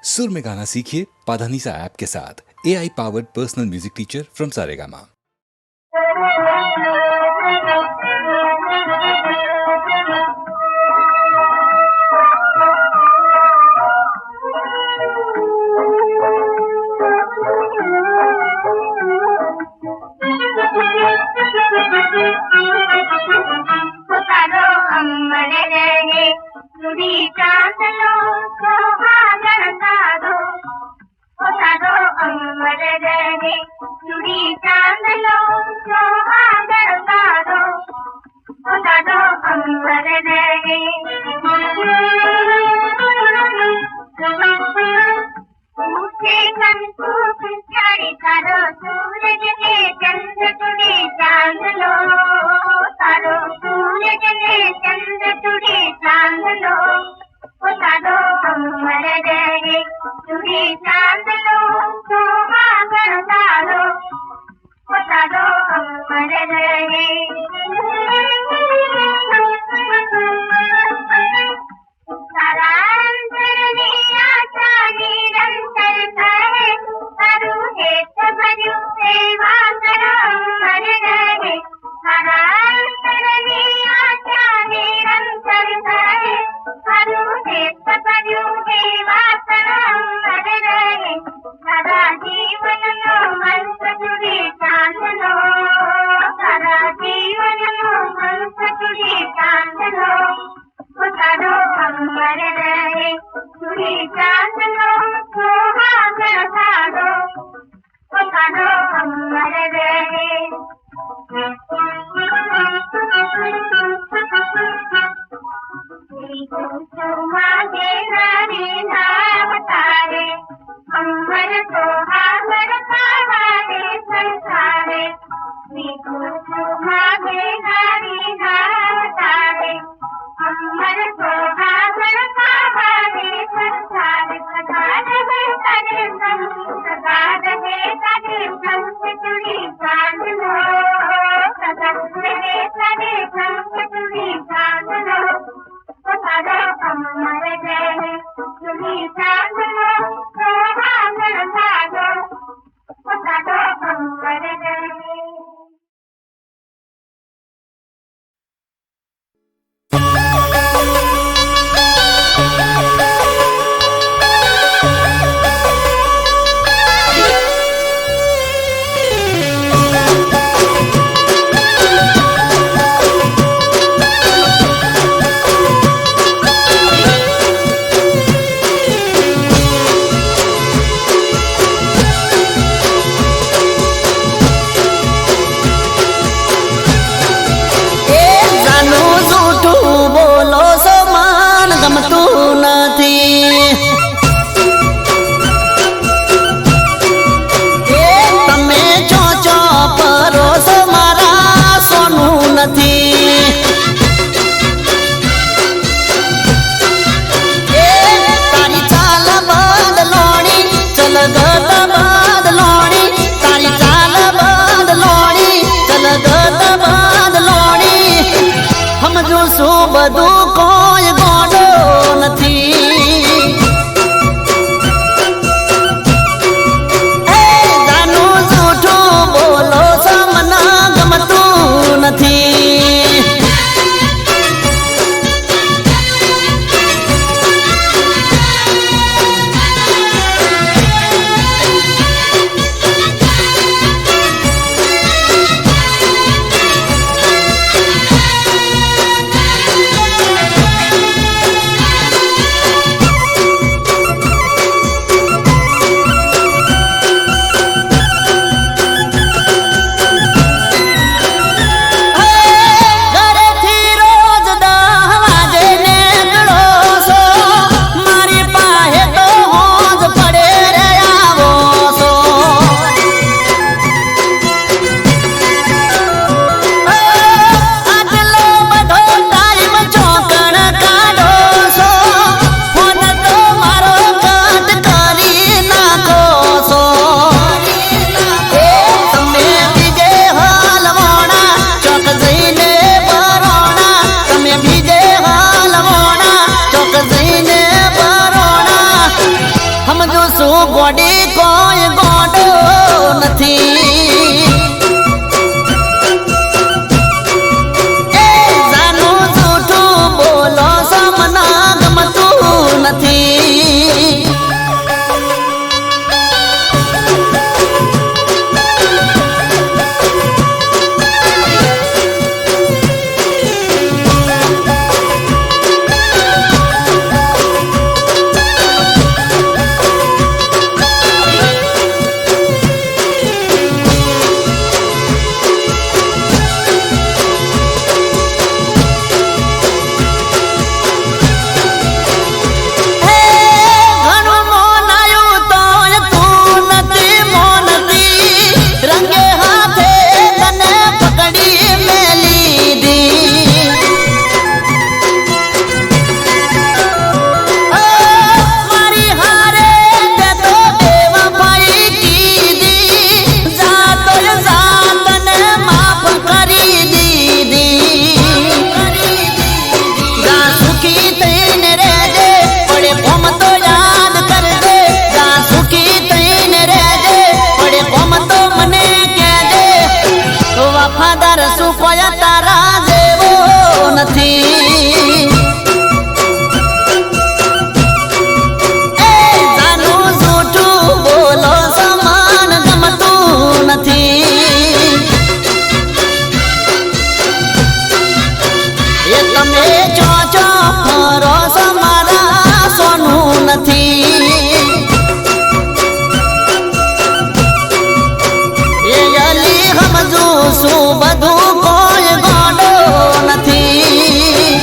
सुर में गाना सीखिए पाधानीसा ऐप के साथ। AI powered personal music teacher from Saregama. શું ગોડી કોઈ ગોડો નથી. એ જાનું જૂઠું બોલો છો મને ગમતું નથી. વફાદાર શું કોઈ તારા જેવો નથી. એ જાનું જૂઠું બોલો સમાન ગમતું નથી. એ તમે ચો ચો ફરો સમારા સોનું નથી. શું બધું કોઈ ગોડો નથી.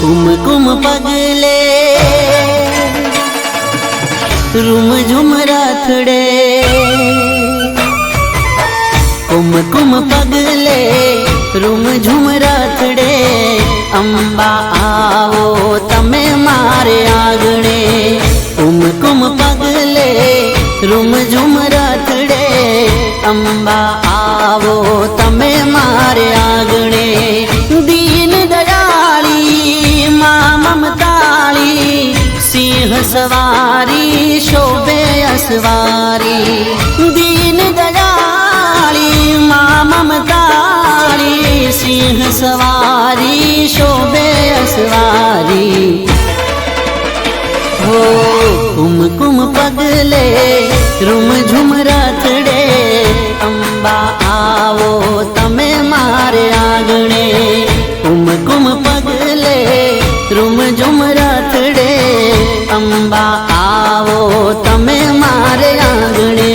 કુમકુમ પગલે રૂમ ઝુમ રાથડે કુમકુમ પગલે રૂમ ઝુમ રાથડે અંબા આવો તમે મારે આગણે કુમકુમ પગલે રૂમ ઝુમ રાથડે અંબા આવો તમે મારે આગણે દીન દયાળી માં મમતાળી સિંહ સવારી શોભે અસવારી દીન દયાળી માં મમતાળી સિંહ સવારી શોભે અસવારી હો કુમકુમ પગલે રૂમ ઝુમ રાથડે અંબા આવો તમે મારે આગણે કુમકુમ પગલે રૂમ ઝુમ રાથડે અંબા આવો તમે મારે આંગણે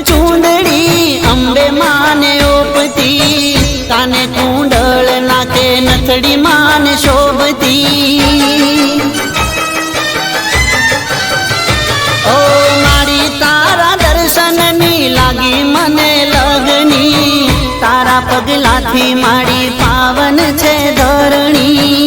ચૂંદડી અંબે માને ઓપતી કાને કુંડળ નાકે નથડી માને શોભતી ઓ મારી તારા દર્શનની લાગી મને લગની તારા પગલાથી મારી પાવન છે ધરણી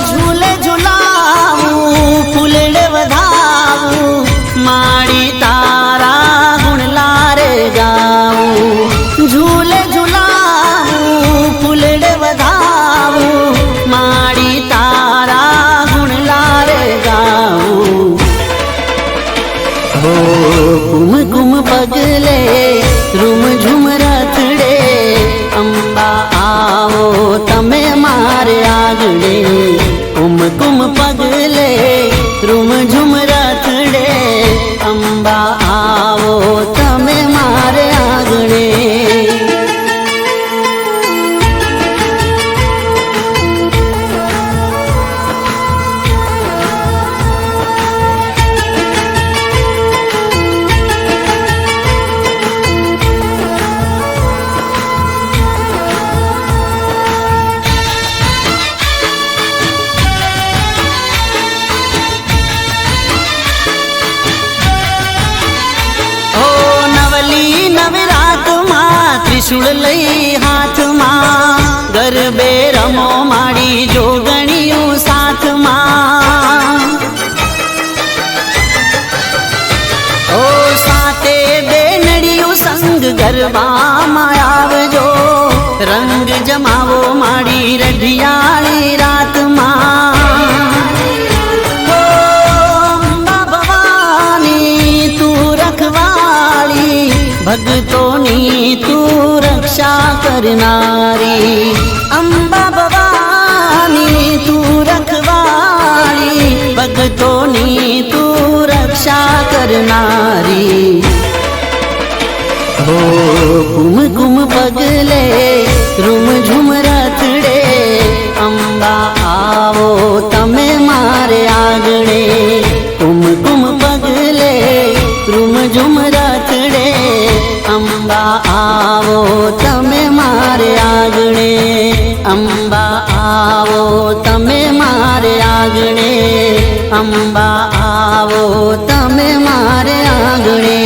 ઝૂલે ઝુલાવું ફૂલડે વધાવું માડી તારા ગુણ લારે ગાવું ઝૂલે ઝુલાવું ફૂલડે વધાવું માડી તારા ગુણ લારે ગાવું હો કુમકુમ પગલે રૂમ ઝુમ રાથડે અંબા આવો તમે મારે આગળે કુમકુમ પગલે રૂમ ઝુમ રાથડે અંબા આવો તમે મારે આગણે ત્રિશુળ લઈ હાથમાં ગરબે રમો માડી જોગણીયું સાથમાં ઓ સાતે બેનડીયું સંગ ગરબામાં આવજો રંગ જમાવો માડી રઢિયાળી રાતમાં તું રખવાળી ભગતોની તું રક્ષા કરનારી અંબા ભવાની તું રખવાળી ભગતોની તું રક્ષા કરનારી હો કુમકુમ પગલે રૂમ ઝુમ રાથડે અંબા આવો તમે મારે આગણે કુમકુમ પગલે રૂમ ઝુમ રાથડે અંબા આવો તમે મારે આગણે અંબા આવો તમે મારે આગણે અંબા આવો તમે મારે આગણે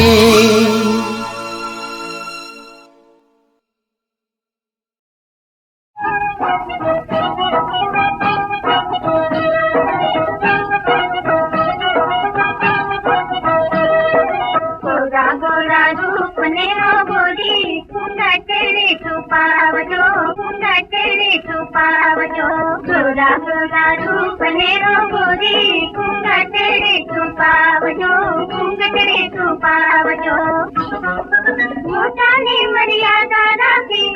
મોટાની મર્યાદા રાખી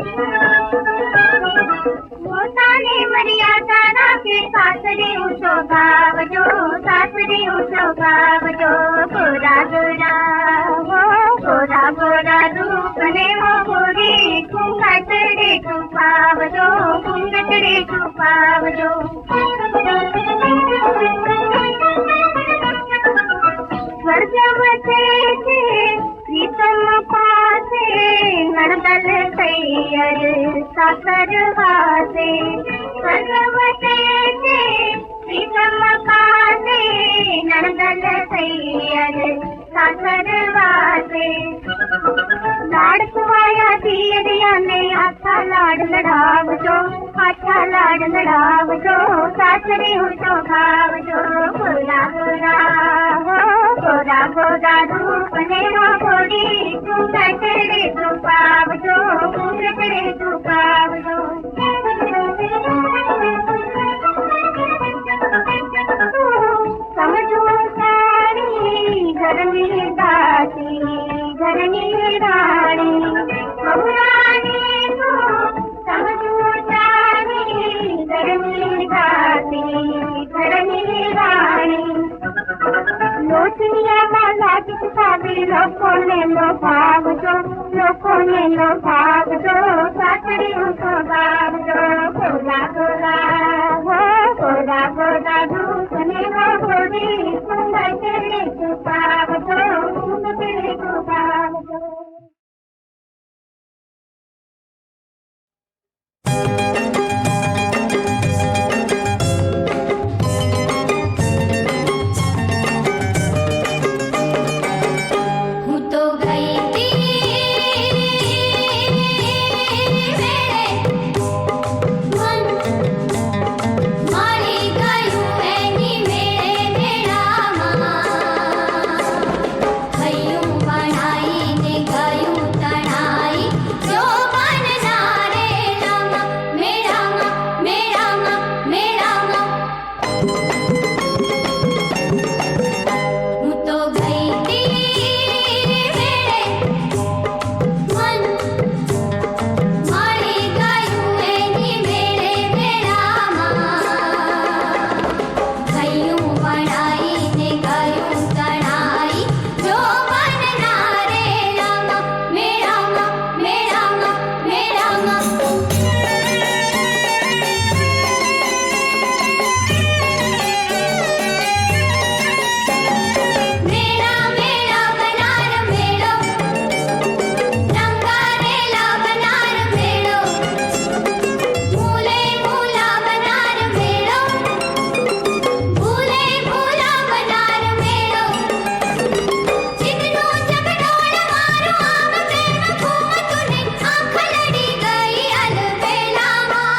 મોટાની મર્યાદા રાખે સાસરે ઉઠો ગાવજો, સાસરે ઉઠો ગાવજો. ગોરા ગોરા હો ગોરા ગોરા રૂપને મોગોરી ઘૂંઘટડે છુપાવજો, ઘૂંઘટડે છુપાવજો. સ્વર્ગવતે છે પ્રીતમ પાસે નણદલ તૈયર સાસર વાસે. સ્વર્ગવતે છે પ્રીતમ પાસે નણદલ તૈયર સાસર વાસે. લાડ કુવાયા દિયરિયાને આછા લાડ લડાવજો, આછા લાડ લડાવજો. સાસરે ઉઠો ગાવજો. ગોરા ગોરા હો ગોરા ગોરા રૂપને મોગોરી ઘૂંઘટડે છુપાવજો, ઘૂંઘટડે છુપાવજો. સમજો સારી ઘરની દાસી, ઘરની રાણી બહુરાણી તો સમજો સારી ઘરની દાસી, ઘરની રાણી. લોચનિયામાં લાગી સાબી લોકોને લોભાવજો, લોકોને લોભાવજો. સાસરે ઉઠો ગાવજો. ગોરા ગોરા હો ગોરા ગોરા રૂપને મોગોરી ઘૂંઘટડે છુપાવજો, ઘૂંઘટડે છુપાવજો. હું તો ગઈ મારી ગયું એની મેળે મેળામાં. થયું બનાઈને ગયું તણાઈ જો મન ના રે રામા. મેળામાં મેળામાં મેળામાં હું તો ગઈ મારી ગયું એની મેળે મેળામાં. થયું બનાઈને ગયું તણાઈ જો મન ના રે રામા. મેળામાં મેળામાં મેળામાં મેળા મેળા બનાર મેળો, રંગારેલા બનાર મેળો. ભૂલે ભૂલા બનાર મેળો, ભૂલે ભૂલા બનાર મેળો. ચિતનો ચકડોળ મારો આમ પ્રેમ ઘૂમતું ને આંખ લડી ગઈ અલબેલામાં.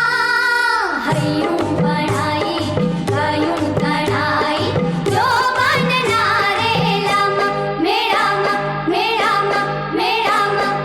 હૈયું બનાઈ ગયું તણાઈ જો મન ના રે રામા. મેળામાં મેળામાં મેળામાં